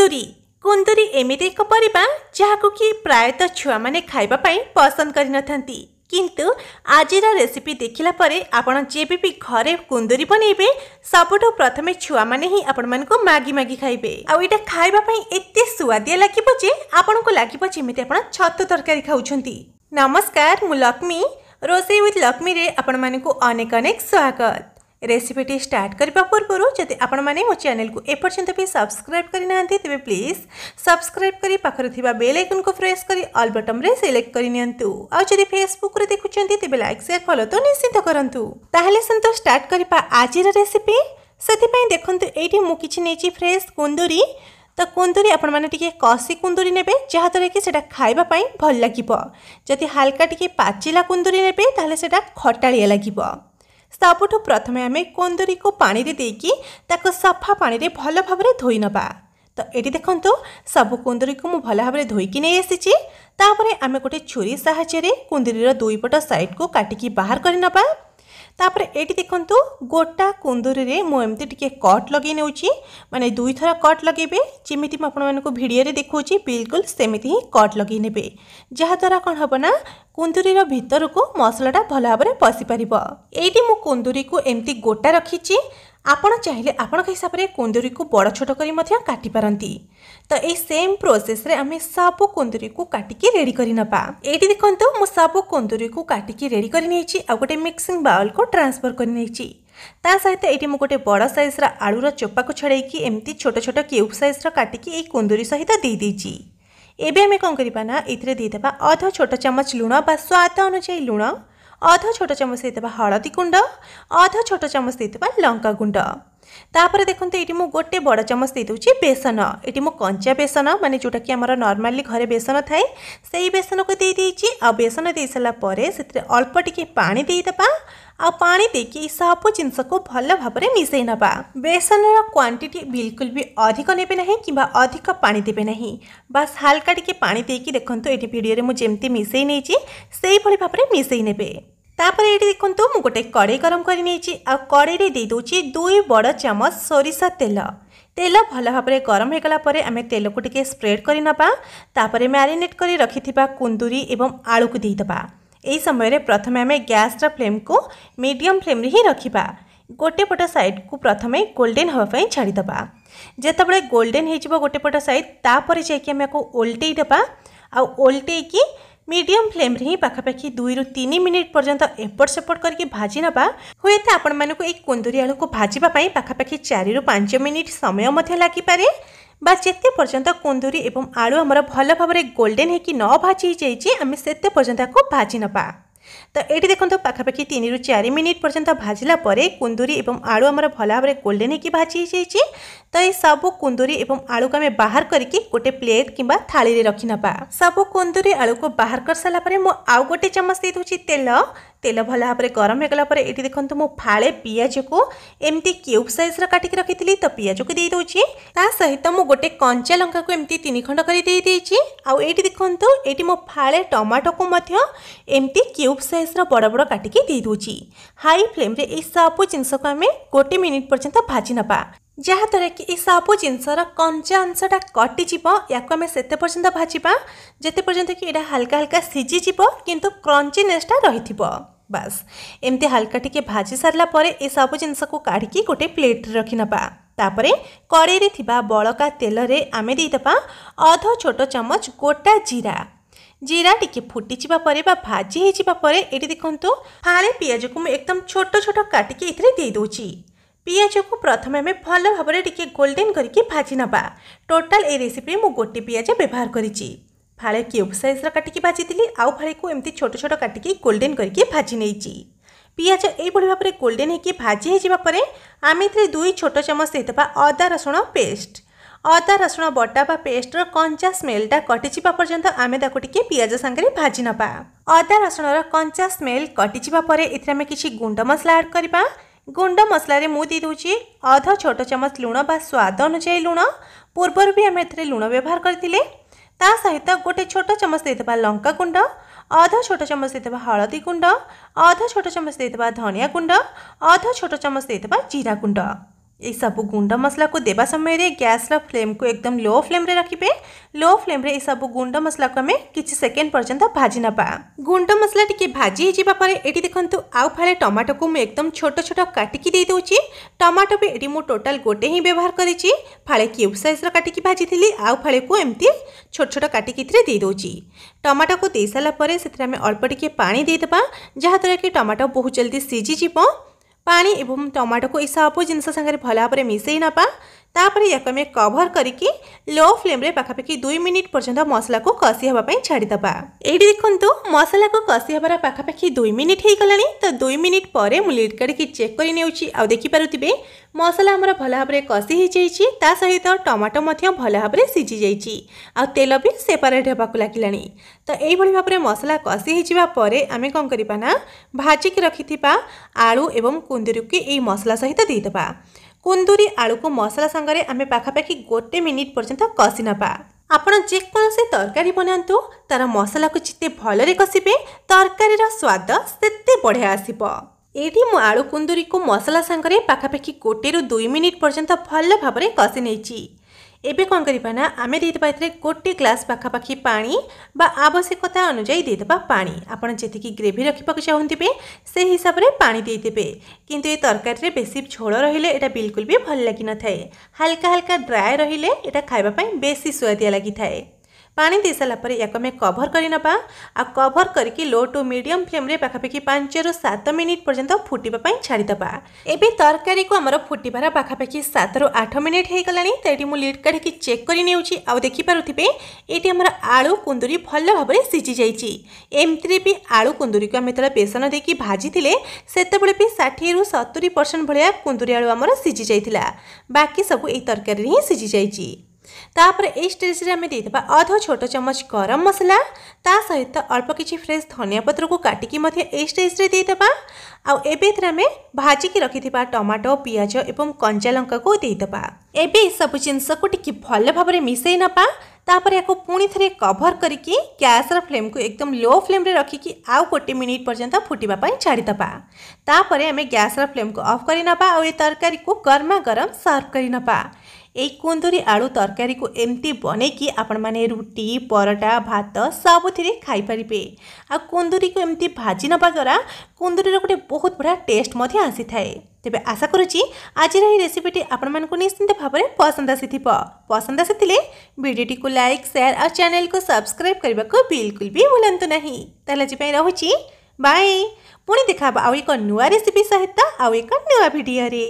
कुंदुरी कुंदुरी एमिति एक परिबा जहाकु कि प्रायतः छुआ माने खाइबा पई पसंद करि नथांती किंतु आजिरा रेसिपी देखिला परे आपण जेबे भी घरे कुंदुरी बनेबे सबुठो प्रथमे छुआ माने ही आपण मन को मागी मागी खाइबे आ एटा खाइबा पई एते सुआदिया लागिबो जे आपण को लागिबो जेमिति आपण छतु तरकारी खाउछंती। नमस्कार, मु लक्ष्मी रोसे विथ लक्ष्मी रे आपण माने को अनेक अनेक स्वागत। रेसिपीटी स्टार्ट करबा पूर्व जदि आपण माने मो चैनल को एपर्यंत भी सब्सक्राइब करि नांती तबे प्लीज सब्सक्राइब करी पाखरे थिबा बेल आइकन को प्रेस करी ऑल बटन रे सिलेक्ट करि नियंतु। आ जदि फेसबुक रे देखुचंती तबे लाइक शेयर फॉलो तो निश्चित करंतु। ताहले संतो स्टार्ट करबा आजिर रेसिपी। सति पई देखंतु एठी मु किछि नेची फ्रेश कुंदुरी। तो कुंदुरी आपण माने टिके कसी कुंदुरी नेबे जहा तरे कि सेटा खाइबा पई भल लागिबो। जदि हल्का टिके पाचिला कुंदुरी नेबे ताहले सेटा खटालिया लागिबो। सबुठु प्रथमे आमे कुंदुरी को पानी रे देकी ताको सफा पानी रे भल भाबरे धोई नबा। तो एटी देखंतु सब कुंदुरी को मु भल भाबरे धोई कि नै आसीची। तापरे आमे गोटे छुरी सहायता रे कुंदुरी रो दुई पट साइड को काटिकी बाहर करि नबा। तापरे एटी देखंतु गोटा कुंदुरी रे मु एमती टिके कट लगे नेउची, माने दुई थरा कट लगेबे जेमिति म आपण मानको वीडियो रे देखौची बिल्कुल सेमिति ही कट लगे नेबे। जहा द्वारा कोन हबो ना कुंदुरी रो भीतर को मसलाटा भल भाबरे पसी परिबो। एटी मु कुंदुरी को एमती गोटा रखीची। आपण चाहिले आपण हिसाब रे कुंदुरी को बड़ छोट करी मध्य काटी पारंती। तो ए सेम प्रोसेस रे आमे सब कुंदुरी को काटिकी रेडी करि नपा। एटी देखंतु मु सब कुंदुरी को काटिकी रेडी करि नेची आ गोटे मिक्सिंग बाउल को ट्रांसफर करि नेची। ता सहित एटी मु गोटे बड़ साइज रा आलू रा चोपा को छड़ेकी एमती छोट छोट क्यूब साइज रा काटिकी ए कुंदुरी सहित दे देची। एबे हमें कोन करिबा ना इथरे दे देबा आधा छोट चम्मच लूण बा स्वाद अनुसार लूण, आधा छोट चम्मच देदेबा हलदी गुंड, आधा छोट चम्मच देदेबा लंका गुंड। तापर देखंतु एटी मु गोटे बड़ चम्मच दे दोची बेसन। एटी मु कंचा बेसन माने जोटा कि हमर नॉर्मली घरे बेसन थाए सेही बेसन को दे देची। आ बेसन दे सला परे सेतरे अल्प टिके पानी दे देबा। आ पानी देकी सब जिनस को भल भाबरे मिसई नबा। बेसन रा क्वांटिटी बिल्कुल भी अधिक नेबे नहीं किबा अधिक पानी देबे नहीं, बस हल्का टिके पानी देकी देखंतु एटी वीडियो रे मु जेमती मिसई नेची सेही भली भाबरे मिसई नेबे। तापर एटी देखंतु मु गोटे कड़ाई गरम करि नेची आ कड़ाई रे दे दोची 2 बड़ चम्मच सोरिषा तेल। तेल भल भाबरे गरम हे गला परे आमे तेल को टिके स्प्रेड करि नबा। तापर मैरिनेट करि रखिथिबा कुंदुरी एवं आलू को दे दबा। एई समय रे प्रथमे आमे गैस रा फ्लेम को मीडियम फ्लेम रे ही रखिबा। गोटे पट साइड को प्रथमे गोल्डन हवा पई छाडी दबा। जेतबळे गोल्डन हे जिवो गोटे पट साइड तापर जाके आमे को उल्टेई दबा। आ उल्टेई की मीडियम फ्लेम रे ही पाखापाखि 2 ରୁ 3 मिनिट पर्यंत एपट सेपट करके भाजी नबा। हुए तो आपण मानको एक कुंदुरी आलू को भाजीबा पई पाखापाखि 4 ରୁ 5 मिनिट समय मध्य लागि पारे। बा जेते पर्यंत कुंदुरी एवं आलू हमर भल भाबरे गोल्डन हे कि न भाजी जाइछि आमे सेते पर्यंत को भाजी नबा। तो एटी देखंतु पाखापाखि 3 ରୁ 4 मिनिट पर्यंत भाजिला परे कुंदुरी एवं आलू हमर भल भाबरे गोल्डन हे कि भाजी जाइछि। तो ये सब कुंदुरी एवं आलू को हमें बाहर करके गोटे प्लेट किंबा थाली रे रखि नबा। सब कुंदुरी आलू को बाहर कर साला परे मो आउ गोटे चम्मच दे दोची तेल। तेल भल भाबरे गरम हे गला परे एटी देखंतु मो फाळे पियाज को एमती क्यूब साइज रा काटिक रखितली। तो पियाज को दे दोची ता सहित मो गोटे कंचा लंका को एमती 3 खंड करी दे देची। आ एटी देखंतु एटी मो फाळे टमाटो को मध्य एमती क्यूब साइज रा बड़ बड़ काटिक दे दोची। हाई फ्लेम रे ए सब जिंस को हमें गोटे मिनिट पर्यंत भाजी नबा। जहा द्वारा कि ये सब जिनसर कंचा अंशटा कटिଯିब। या आम से पर्यंत भाजवा जिते पर्यंत कि यहाँ हल्का हल्का सीझीज किंतु क्रंचीनेसटा रही। बास एमती हल्का टिके भाजी सारला परे ए सब जिनस को काढ़ी गोटे प्लेट रखि नबा। तापरे कड़ाई रे थिबा बळका तेल रे आमे दे दबा आधा छोट चम्मच गोटा जीरा। जीरा टिके फुटी जिबा परे बा भाजी हे जिबा परे एटी देखंतु फाळे पियाज को एकदम छोट छोट काटिके इथरे दे दोची। पियाज को प्रथमे आमे भल भाबरे टिके गोल्डन करके भाजी नबा। टोटाल ए रेसिपी मु गोटे पियाज व्यवहार करिछि। फाळे क्यूब साइज रा काटिके भाजी दिली आउ फाळे को एमती छोट छोट काटिके गोल्डन करके भाजी नेछि। पियाज ए भली भाबरे गोल्डन हे कि भाजी हे जिबा परे आमे इथरे 2 छोट चम्मच देतबा अदा रसुण पेस्ट। अदा रसुण बटा बा पेस्ट रो कंचा स्मेलटा कटि जिबा पर्यंत आमे ताको टिके पियाज संगे भाजी नबा। अदा रसुण रो कंचा स्मेल कटि जिबा परे इथरे आमे किछि गुंड मसला ऐड करबा। गुंड मसला रे मु दे दोची आधा छोट चम्मच लूण बा स्वाद अनुसार लूण। पूर्वर भी आमे एथरे लूण व्यवहार करथिले। ता सहित गोटे छोट चम्मच देदेबा लंका गुंड, आधा छोट चम्मच देदेबा हलदी गुंड, आधा छोट चम्मच देदेबा धनिया गुंड, आधा छोट चम्मच देदेबा जीरा गुंड। ये सब गुंड मसला को देवा समय गैस फ्लेम को एकदम लो फ्लेम रे रखिए। लो फ्लेम रे सब गुंड मसला को हमें किसी सेकेंड पर्यंत भाजी नपा। गुंड मसला टिके भाजी होगा ये देखो आउ फाले टमाटो को मुझे एकदम छोट छोट काटिकी दे दूची। टमाटो भी ये टोटाल गोटे ही व्यवहार करी। फाले क्यूब साइज काटिकी भाजी थी आउ फाले को एमती छोट छोट काटिकी दे दूची। टमाटो को दे सारापर से अल्प टिके पानी देदेबा जहाँद्वारा कि टमाटो बहुत जल्दी सीझीज। पानी एवं टमाटो को सब जिनस सागर भल भाव में मिसई नपा। तापर या कभर करके लो फ्लेम रे पाखापाखि 2 मिनिट पर्यंत मसला को कषि हाँपाई छाड़ीदबा। ये देखो मसला को कषि हबार पाखापाखि 2 मिनिट हो गलानी। तो 2 मिनिट पर मुझे लिड काढ़ी चेक कर देखिपे मसला आमर भल भाव में कषि हो ता सहित टमाटो भल भाव में सीझी जाइए आ तेल भी सेपरेट होगा लगे। तो यही भाव में मसला कषि होगापर आम कौन करना भाजिक रखि आलू एवं कुंदूरी को यही मसला सहित देदेबा। कुंदूरी आलू को मसला सांगरे आम पाखापाखि 1 मिनिट पर्यंत कषि नपा। आपण जेकोसी तरकारी बनातु तार मसला को जिते भल कषिबे तरकारी स्वाद सेते बढ़िया आसिबो। एठी मु आलू कुंदूरी को मसला सांगरे पाखापाखि 1 ରୁ 2 मिनिट पर्यंत भल भाव में कषि नेछि। एबे कौन करना आम देदेबा 1 ग्लास पाखापाखि पानी बा आवश्यकता अनुजाई देदेबा पानी। आपड़ जी ग्रेवी रखा चाहते से हिसाब से पानी देदेबे। किंतु ये तरकारी बेसी झोल रहिले एटा बिल्कुल भी भल लगी न थाए। हल्का हल्का ड्राए रहिले एटा खाइबा पई बेसी सुआदिया लगी थाए। पानी दे सारापर या कभर करना आ कभर करके लो टू मीडियम फ्लेम रे पाखापाखि 5 ରୁ 7 मिनिट पर्यंत फुटापी छाड़ीदबा। एबे तरकारी को आमर फुटार पाखापाखि 7 ରୁ 8 मिनिट हो गलानी। तो ये मुझे लिड काढ़ी चेक कर देखिपे ये आमर आलू कुंदूरी भल भाव में सीझी जाइए। एमती भी आलू कुंदूरी को आम जो बेसन देकी भाजी से 60 ରୁ 70% भाया कुंदूरी आलू आमर सीझी जाइए। बाकी सब यही तरकारी ही सीझी जाइए। तापर ए स्टेज रे आमे देदेबा आधा छोट चमच गरम मसला ता सहित अल्प किछि फ्रेश धनिया पत्र को काटिकी मध्य ए स्टेज रे देदेबा। आ एबे आमे भाजी की रखिथिबा टमाटो पियाज एवं कंचा लंका को देदेबा। एबे सब जिनस को टिके भल भाव में मिसई नपा। तापर याको पुणी थे कभर करके गैस फ्लेम को एकदम लो फ्लेम रे रखिकी आउ 1 मिनिट पर्यंत फुटापी छाड़ीदबा। तापर आमे गैस फ्लेम को ऑफ कर नबा और ये तरकारी को गर्मा गरम सर्व कर नबा। এই कुंदूरी आलू तरकारी को एमती बनईकि आपण माने रुटी परोटा भात सबुथिरे खाई परिबे। आ कुंदूरी को एमती भाजी नबा द्वारा कुंदूरी गोटे बहुत बड़ा टेस्ट मध्य आसी थाए। तेबे आशा करुची आज ये रेसिपीटी आपण मानकु निश्चिंत भाव में पसंद आसीथिबो। पसंद आसीथिले वीडियोटी को लाइक शेयर और चैनल को सब्सक्राइब करबा को बिल्कुल भी भूलंतु नहीं। ताले जी पई रहूची बाय। पुणी देखा आउ एक नुआ रेसिपी सहित आउ एक नुआ वीडियो रे।